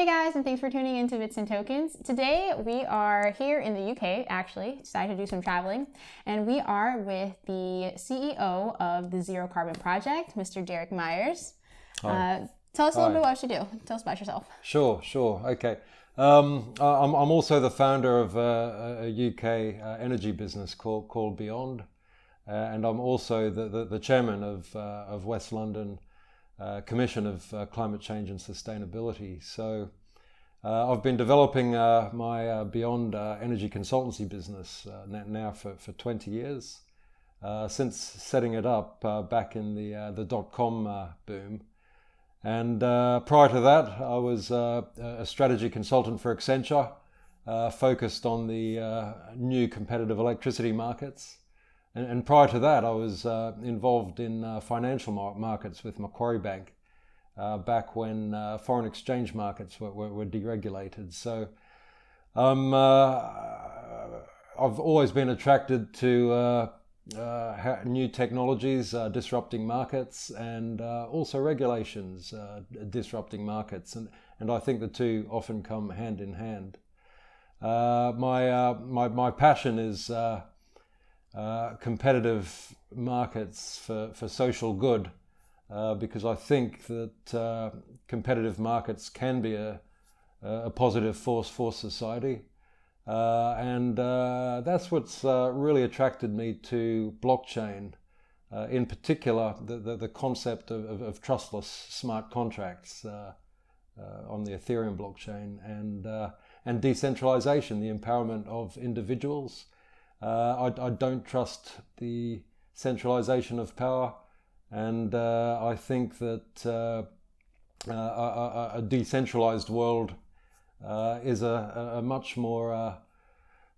Hey guys, and thanks for tuning in to Bits and Tokens. Today we are here in the UK, actually, decided to do some traveling, and we are with the CEO of the Zero Carbon Project, Mr. Derek Myers. Hi. Tell us a little Hi. bit what you do. Tell us about yourself. Sure. Okay. I'm also the founder of a UK energy business called Beyond, and I'm also the chairman of West London Commission of Climate Change and Sustainability. So I've been developing my Beyond energy consultancy business now for 20 years, since setting it up back in the dot-com boom. And prior to that, I was a strategy consultant for Accenture, focused on the new competitive electricity markets. And prior to that, I was involved in financial markets with Macquarie Bank, back when foreign exchange markets were deregulated. So I've always been attracted to new technologies disrupting markets, and also regulations disrupting markets, and I think the two often come hand in hand. My passion is competitive markets for social good, because I think that competitive markets can be a positive force for society. And that's what's really attracted me to blockchain, in particular the concept of trustless smart contracts on the Ethereum blockchain, and decentralization, the empowerment of individuals. I don't trust the centralization of power, and I think that a decentralized world is a much more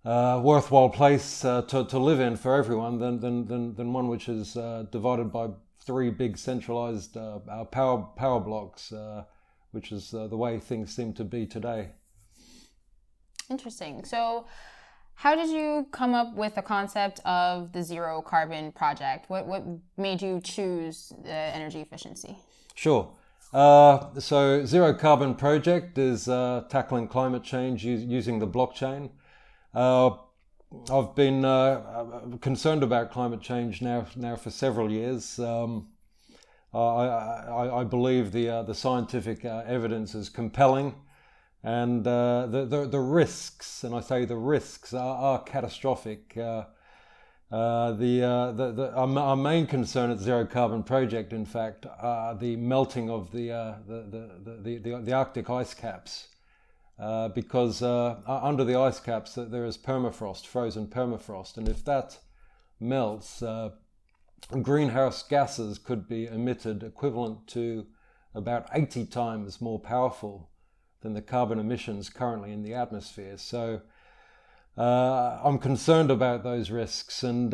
worthwhile place to live in for everyone than one which is divided by three big centralized power blocks, which is the way things seem to be today. Interesting. So, how did you come up with the concept of the Zero Carbon Project? What made you choose energy efficiency? Sure. So Zero Carbon Project is tackling climate change using the blockchain. I've been concerned about climate change now for several years. I believe the scientific evidence is compelling, and the risks, and I say the risks, are catastrophic. Our main concern at Zero Carbon Project, in fact, are the melting of the Arctic ice caps, because under the ice caps there is permafrost, frozen permafrost, and if that melts, greenhouse gases could be emitted equivalent to about 80 times more powerful than the carbon emissions currently in the atmosphere. So I'm concerned about those risks, and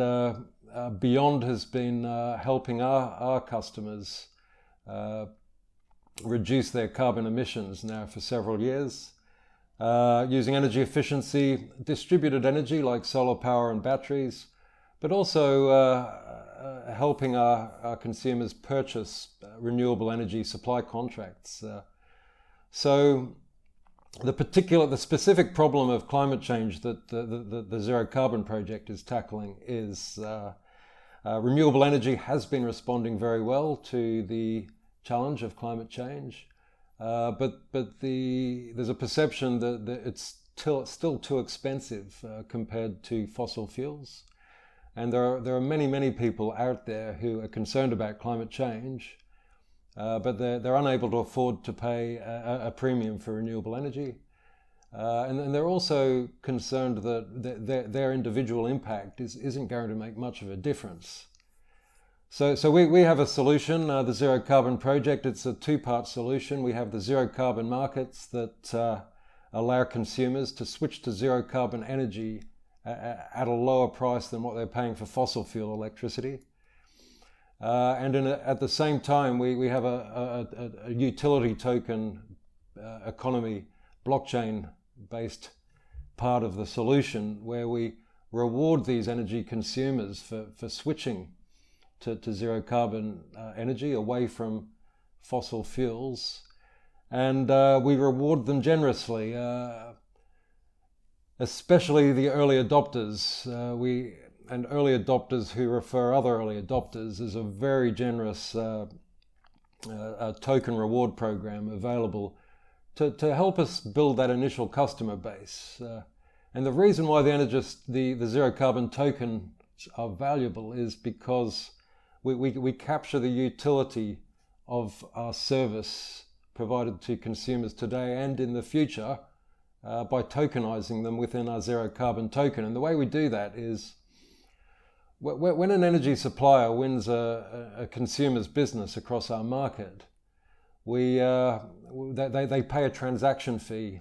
Beyond has been helping our customers reduce their carbon emissions now for several years, using energy efficiency, distributed energy like solar power and batteries, but also helping our consumers purchase renewable energy supply contracts. So the specific problem of climate change that the Zero Carbon Project is tackling is renewable energy has been responding very well to the challenge of climate change, but there's a perception that it's still too expensive compared to fossil fuels, and there are many people out there who are concerned about climate change, but they're unable to afford to pay a premium for renewable energy, and they're also concerned that their individual impact isn't going to make much of a difference. So we have a solution, the Zero Carbon Project. It's a two-part solution. We have the zero carbon markets that allow consumers to switch to zero carbon energy at a lower price than what they're paying for fossil fuel electricity. And at the same time, we have a utility token economy, blockchain-based part of the solution, where we reward these energy consumers for switching to zero carbon energy away from fossil fuels, and we reward them generously, especially the early adopters. And early adopters who refer other early adopters is a very generous token reward program available to help us build that initial customer base. And the reason why the zero carbon tokens are valuable is because we capture the utility of our service provided to consumers today and in the future by tokenizing them within our zero carbon token. And the way we do that is when an energy supplier wins a consumer's business across our market, they pay a transaction fee,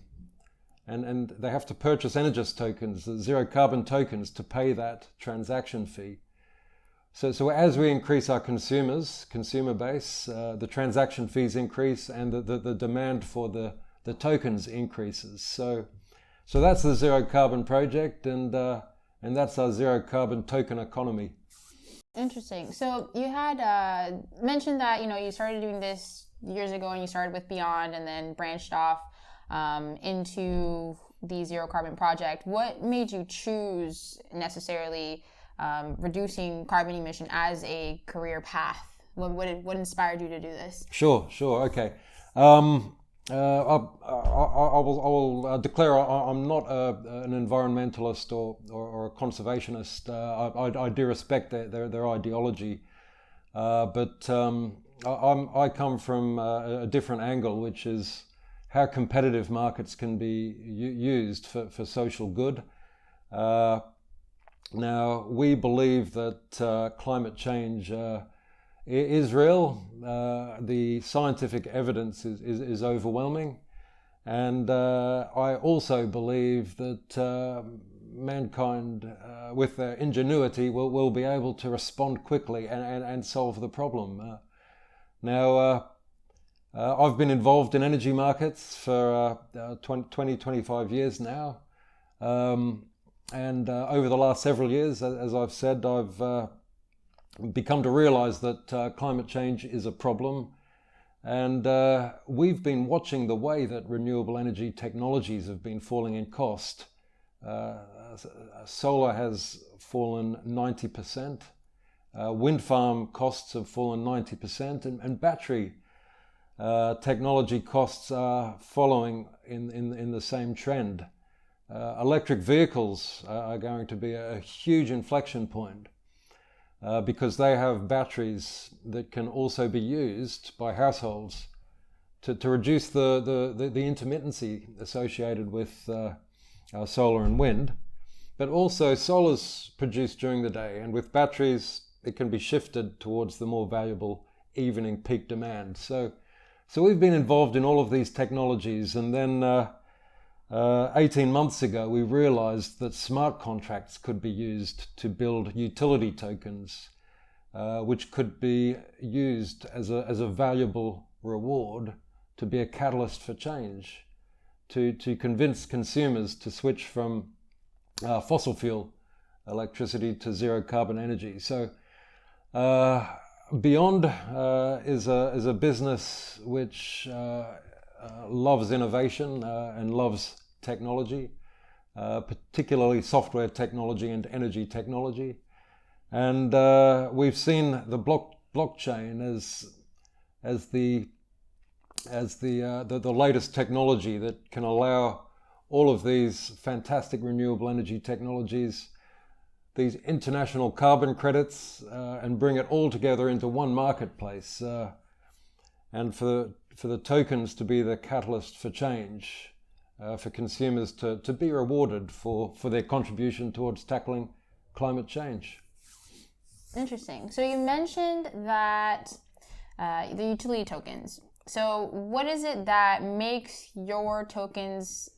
and they have to purchase Energous tokens, the zero carbon tokens, to pay that transaction fee. So as we increase our consumer base, the transaction fees increase, and the demand for the tokens increases. So that's the zero carbon project, and that's our zero carbon token economy. Interesting. So you had mentioned that you started doing this years ago, and you started with Beyond, and then branched off into the zero carbon project. What made you choose necessarily reducing carbon emission as a career path? What inspired you to do this? Sure. Okay. I will declare I'm not an environmentalist or a conservationist. I do respect their ideology, but I come from a different angle, which is how competitive markets can be used for social good. Now, we believe that climate change is real. The scientific evidence is overwhelming, and I also believe that mankind, with their ingenuity, will be able to respond quickly and solve the problem. Now, I've been involved in energy markets for 25 years now, and over the last several years, as I've said, I've become to realize that climate change is a problem, and we've been watching the way that renewable energy technologies have been falling in cost. Solar has fallen 90%, wind farm costs have fallen 90%, and battery technology costs are following in the same trend. Electric vehicles are going to be a huge inflection point, because they have batteries that can also be used by households to reduce the intermittency associated with solar and wind. But also solar's produced during the day, and with batteries it can be shifted towards the more valuable evening peak demand. So we've been involved in all of these technologies, and then 18 months ago we realized that smart contracts could be used to build utility tokens, which could be used as a valuable reward, to be a catalyst for change, to convince consumers to switch from fossil fuel electricity to zero carbon energy. So Beyond is a business which loves innovation and loves technology, particularly software technology and energy technology. And we've seen the blockchain as the latest technology that can allow all of these fantastic renewable energy technologies, these international carbon credits, and bring it all together into one marketplace, and for the tokens to be the catalyst for change, for consumers to be rewarded for their contribution towards tackling climate change. Interesting. So you mentioned that the utility tokens. So what is it that makes your tokens,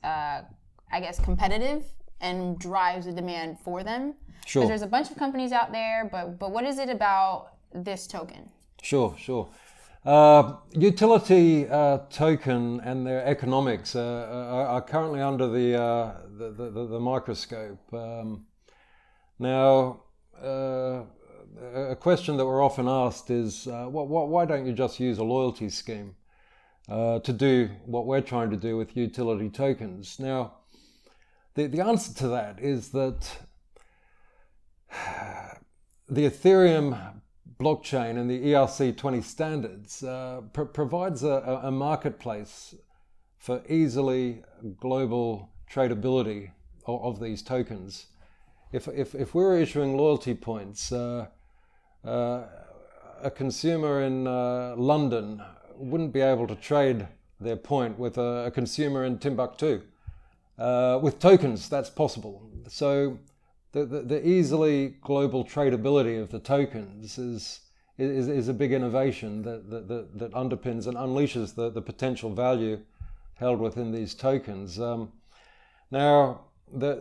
competitive and drives the demand for them? Sure. Because there's a bunch of companies out there, but what is it about this token? Sure. Utility token and their economics are currently under the microscope. Now, a question that we're often asked is, why don't you just use a loyalty scheme? to do what we're trying to do with utility tokens. Now, the answer to that is that the Ethereum blockchain and the ERC20 standards provides a marketplace for easily global tradability of these tokens. If we were issuing loyalty points, a consumer in London wouldn't be able to trade their point with a consumer in Timbuktu. With tokens, that's possible. So the easily global tradability of the tokens is a big innovation that underpins and unleashes the potential value held within these tokens. Now,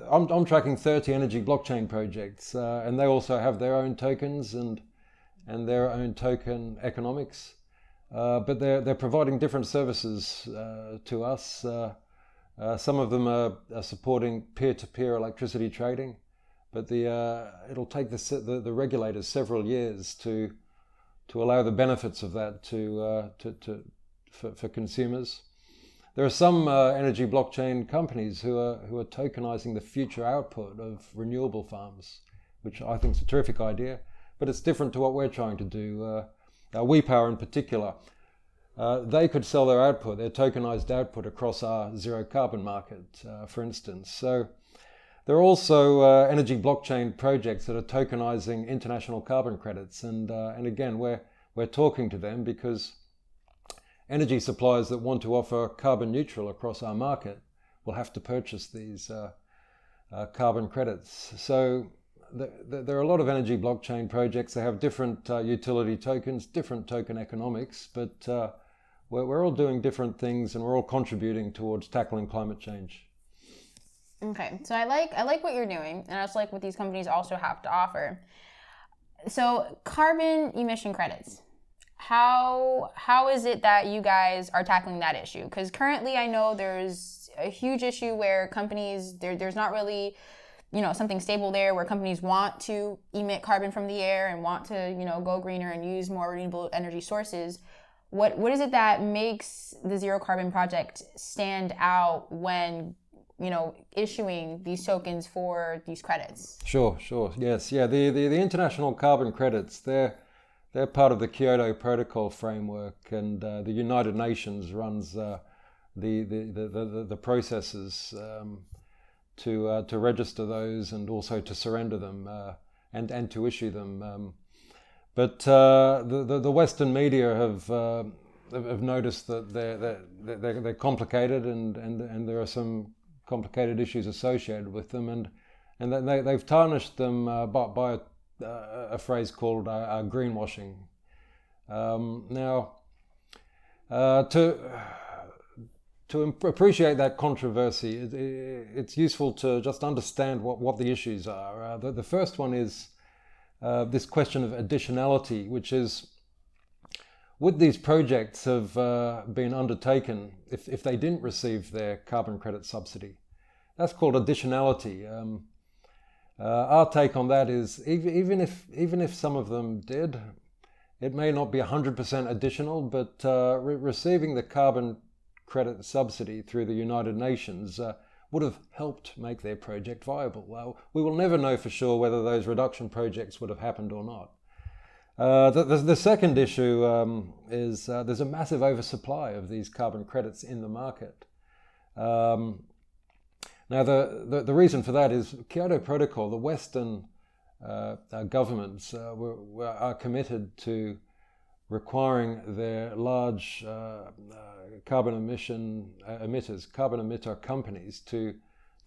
I'm tracking 30 energy blockchain projects, and they also have their own tokens and their own token economics. But they're providing different services to us. Some of them are supporting peer-to-peer electricity trading, but it'll take the regulators several years to allow the benefits of that for consumers. There are some energy blockchain companies who are tokenizing the future output of renewable farms, which I think is a terrific idea, but it's different to what we're trying to do. WePower in particular, they could sell their output, their tokenized output, across our zero carbon market, for instance. So there are also energy blockchain projects that are tokenizing international carbon credits, and again, we're talking to them because energy suppliers that want to offer carbon neutral across our market will have to purchase these carbon credits. So there are a lot of energy blockchain projects. They have different utility tokens, different token economics, but we're all doing different things and we're all contributing towards tackling climate change. Okay, so I like what you're doing, and I just like what these companies also have to offer. So carbon emission credits. How is it that you guys are tackling that issue? Because currently I know there's a huge issue where companies, there's not really, something stable there, where companies want to emit carbon from the air and want to, go greener and use more renewable energy sources. What is it that makes the Zero Carbon Project stand out when, issuing these tokens for these credits? Sure. Yes. Yeah. The international carbon credits, they're part of the Kyoto Protocol framework, and the United Nations runs the processes to register those and also to surrender them and to issue them. But the Western media have noticed that they're complicated, and there are some complicated issues associated with them, and they've tarnished them by a phrase called greenwashing. Now, to appreciate that controversy, it's useful to just understand what the issues are. The first one is this question of additionality, which is, would these projects have been undertaken if they didn't receive their carbon credit subsidy? That's called additionality. Our take on that is, even if some of them did, it may not be 100% additional, but receiving the carbon credit subsidy through the United Nations would have helped make their project viable. Well, we will never know for sure whether those reduction projects would have happened or not. The second issue is there's a massive oversupply of these carbon credits in the market. Now, the reason for that is Kyoto Protocol. The Western governments are committed to requiring their large carbon emitter companies to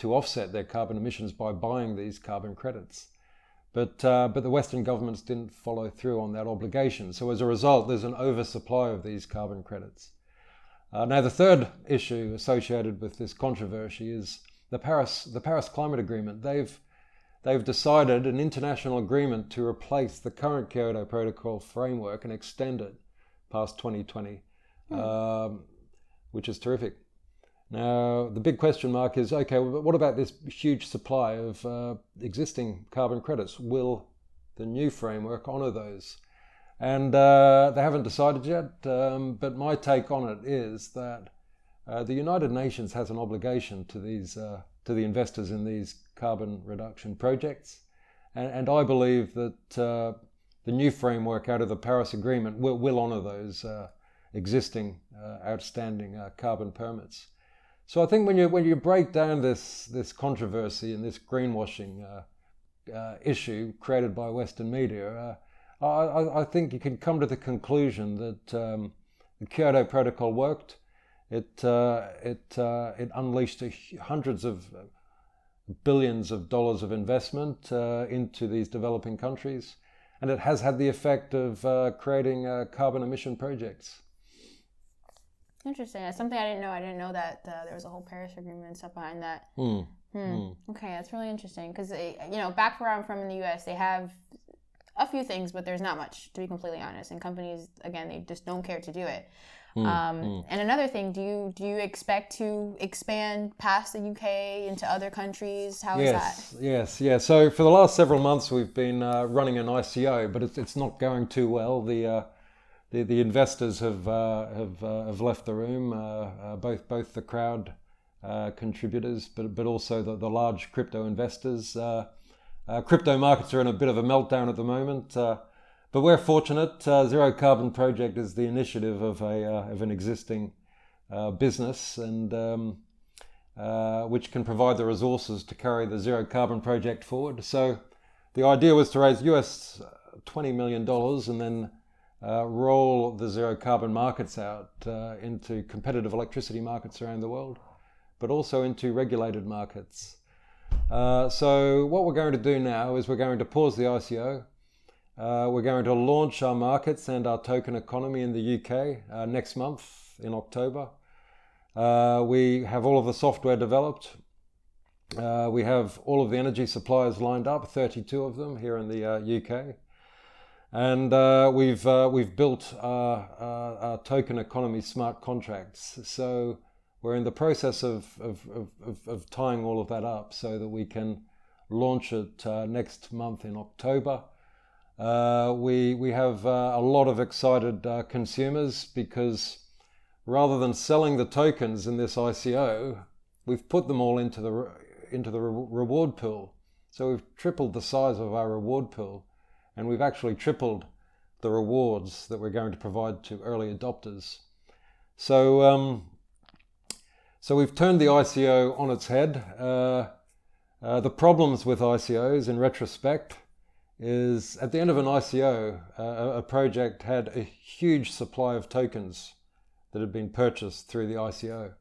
offset their carbon emissions by buying these carbon credits. But the Western governments didn't follow through on that obligation. So as a result, there's an oversupply of these carbon credits. Now, the third issue associated with this controversy is the Paris Climate Agreement. They've decided an international agreement to replace the current Kyoto Protocol framework and extend it past 2020, which is terrific. Now, the big question mark is, okay, what about this huge supply of existing carbon credits? Will the new framework honour those? And they haven't decided yet, but my take on it is that the United Nations has an obligation to to the investors in these carbon reduction projects, and I believe that the new framework out of the Paris Agreement will honour those existing outstanding carbon permits. So I think when you break down this controversy and this greenwashing issue created by Western media, I think you can come to the conclusion that the Kyoto Protocol worked. It unleashed hundreds of billions of dollars of investment into these developing countries, and it has had the effect of creating carbon emission projects. Interesting. That's something I didn't know. I didn't know that there was a whole Paris Agreement and stuff behind that. Okay, that's really interesting because back where I'm from in the U.S., they have a few things, but there's not much, to be completely honest. And companies, again, they just don't care to do it. And another thing, do you expect to expand past the UK into other countries? How is that? Yes. So for the last several months, we've been running an ICO, but it's not going too well. The investors have left the room, both the crowd contributors, but also the large crypto investors. Crypto markets are in a bit of a meltdown at the moment, but we're fortunate. Zero Carbon Project is the initiative of an existing business, and which can provide the resources to carry the Zero Carbon Project forward. So the idea was to raise US $20 million and then roll the zero carbon markets out into competitive electricity markets around the world, but also into regulated markets. So what we're going to do now is we're going to pause the ICO. We're going to launch our markets and our token economy in the UK next month in October. We have all of the software developed. We have all of the energy suppliers lined up, 32 of them here in the UK. And we've built our token economy smart contracts. So we're in the process of tying all of that up so that we can launch it next month in October. We have a lot of excited consumers because rather than selling the tokens in this ICO, we've put them all into the reward pool. So we've tripled the size of our reward pool, and we've actually tripled the rewards that we're going to provide to early adopters. So we've turned the ICO on its head. The problems with ICOs in retrospect is at the end of an ICO, a project had a huge supply of tokens that had been purchased through the ICO.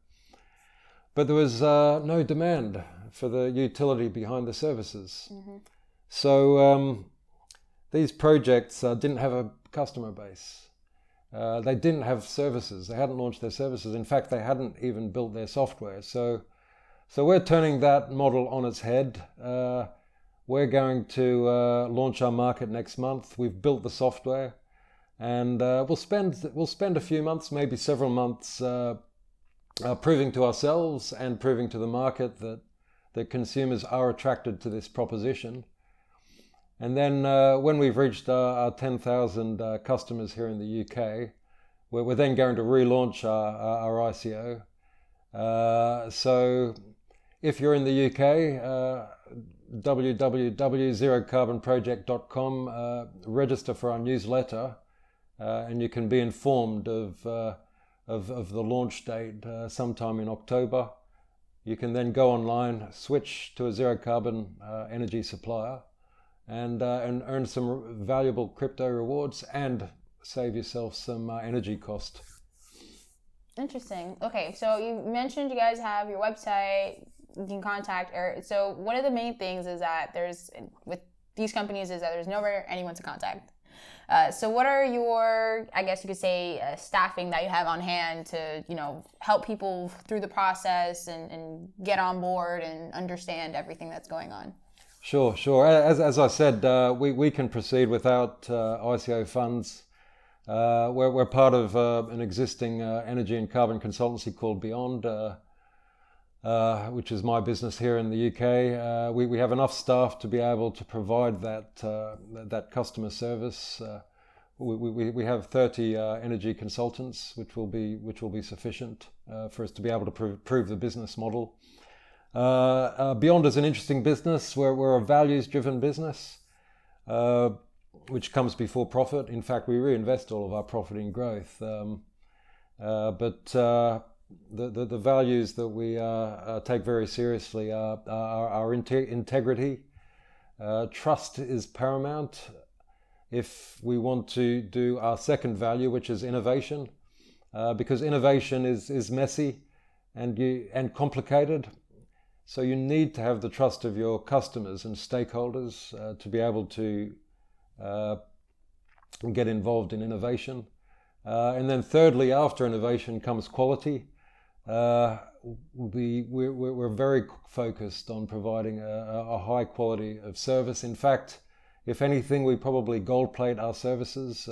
But there was no demand for the utility behind the services. Mm-hmm. So these projects didn't have a customer base. They didn't have services. They hadn't launched their services. In fact, they hadn't even built their software. So we're turning that model on its head. We're going to launch our market next month. We've built the software, and we'll spend a few months, maybe several months, proving to ourselves and proving to the market that consumers are attracted to this proposition. And then when we've reached our 10,000 customers here in the UK, we're then going to relaunch our ICO. So if you're in the UK, www.zerocarbonproject.com, register for our newsletter, and you can be informed of the launch date sometime in October. You can then go online, switch to a zero carbon energy supplier, and earn some valuable crypto rewards and save yourself some energy cost. Interesting. Okay, so you mentioned you guys have your website. You can contact Eric. So one of the main things is that with these companies is that there's nowhere anyone to contact. So what are your, I guess you could say, staffing that you have on hand to, help people through the process and get on board and understand everything that's going on? Sure. As I said, we can proceed without ICO funds. We're part of an existing energy and carbon consultancy called Beyond, which is my business here in the UK. We have enough staff to be able to provide that customer service. we have 30 energy consultants, which will be sufficient for us to be able to prove the business model. Beyond is an interesting business. We're a values-driven business, which comes before profit. In fact, we reinvest all of our profit in growth. But the values that we take very seriously are our integrity. Trust is paramount. If we want to do our second value, which is innovation, because innovation is messy and complicated, so you need to have the trust of your customers and stakeholders to be able to get involved in innovation. And then thirdly, after innovation comes quality. We're very focused on providing a high quality of service. In fact, if anything, we probably gold plate our services.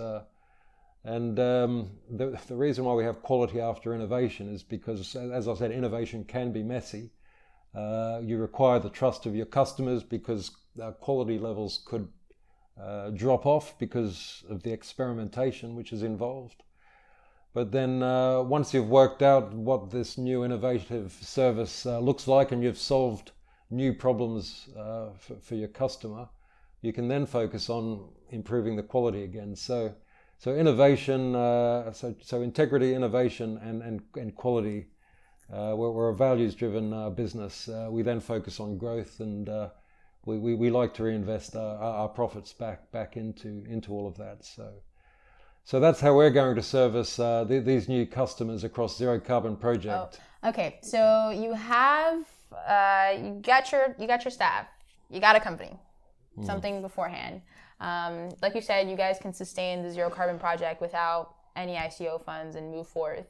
And the reason why we have quality after innovation is because, as I said, innovation can be messy. You require the trust of your customers because quality levels could drop off because of the experimentation which is involved. But then once you've worked out what this new innovative service looks like and you've solved new problems for your customer, you can then focus on improving the quality again. So innovation, so integrity, innovation, and quality. We're a values-driven business. We then focus on growth, and we like to reinvest our profits back into all of that. So that's how we're going to service these new customers across Zero Carbon Project. Oh, okay, so you have you got your staff, you got a company, something beforehand. Like you said, you guys can sustain the Zero Carbon Project without any ICO funds and move forth.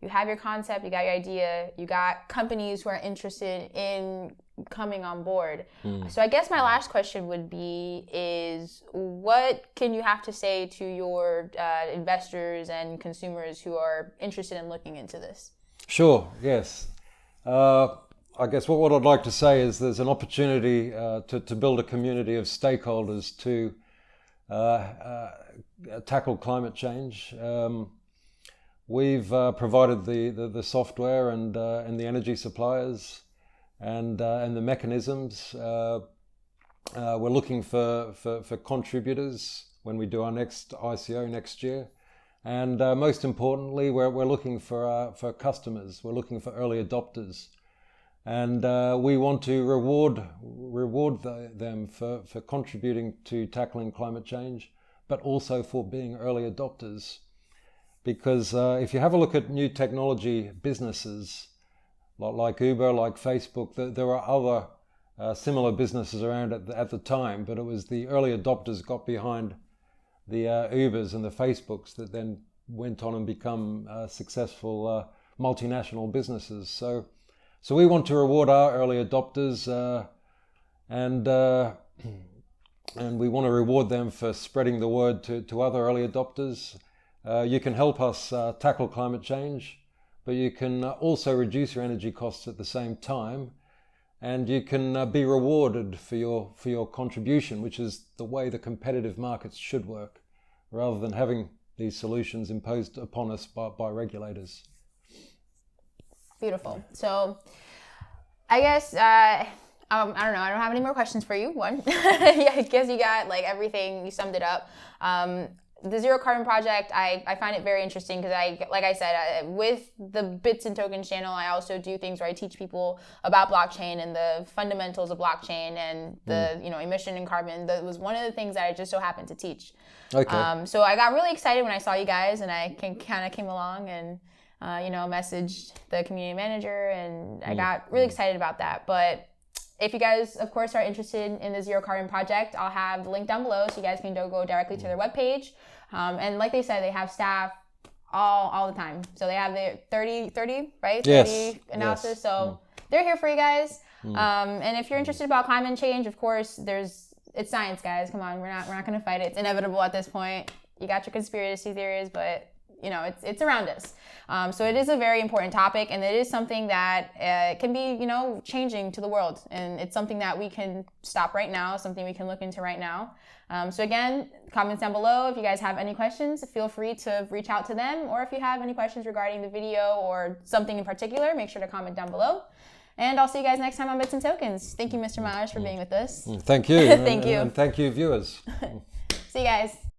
You have your concept, you got your idea, you got companies who are interested in coming on board. So I guess my last question would be is what can you have to say to your investors and consumers who are interested in looking into this? Sure, yes. I guess what I'd like to say is there's an opportunity to build a community of stakeholders to tackle climate change. We've provided the software and the energy suppliers and the mechanisms. We're looking for contributors when we do our next ICO next year, and most importantly, we're looking for customers. We're looking for early adopters, and we want to reward them for contributing to tackling climate change, but also for being early adopters. Because if you have a look at new technology businesses like Uber, like Facebook, there are other similar businesses around at the time, but it was the early adopters got behind the Ubers and the Facebooks that then went on and become successful multinational businesses. So we want to reward our early adopters and we want to reward them for spreading the word to other early adopters. You can help us tackle climate change, but you can also reduce your energy costs at the same time, and you can be rewarded for your contribution, which is the way the competitive markets should work, rather than having these solutions imposed upon us by regulators. Beautiful. So I guess I don't know. I don't have any more questions for you. One, yeah, I guess you got like everything. You summed it up. The Zero Carbon Project, I find it very interesting because like I said, with the Bits and Tokens channel, I also do things where I teach people about blockchain and the fundamentals of blockchain and the emission and carbon. That was one of the things that I just so happened to teach. Okay. So I got really excited when I saw you guys, and I kind of came along and messaged the community manager, and I got really excited about that. But if you guys, of course, are interested in the Zero Carbon Project, I'll have the link down below so you guys can go directly to their webpage. And like they said, they have staff all the time. So they have their 30, right? Yes. 30 analysis. Yes. So they're here for you guys. And if you're interested about climate change, of course, it's science, guys. Come on, we're not going to fight it. It's inevitable at this point. You got your conspiracy theories, but it's around us. So it is a very important topic, and it is something that can be, changing to the world. And it's something that we can stop right now, something we can look into right now. So again, comments down below. If you guys have any questions, feel free to reach out to them. Or if you have any questions regarding the video or something in particular, make sure to comment down below. And I'll see you guys next time on Bits and Tokens. Thank you, Mr. Myers, for being with us. Thank you. Thank you. And thank you, viewers. See you guys.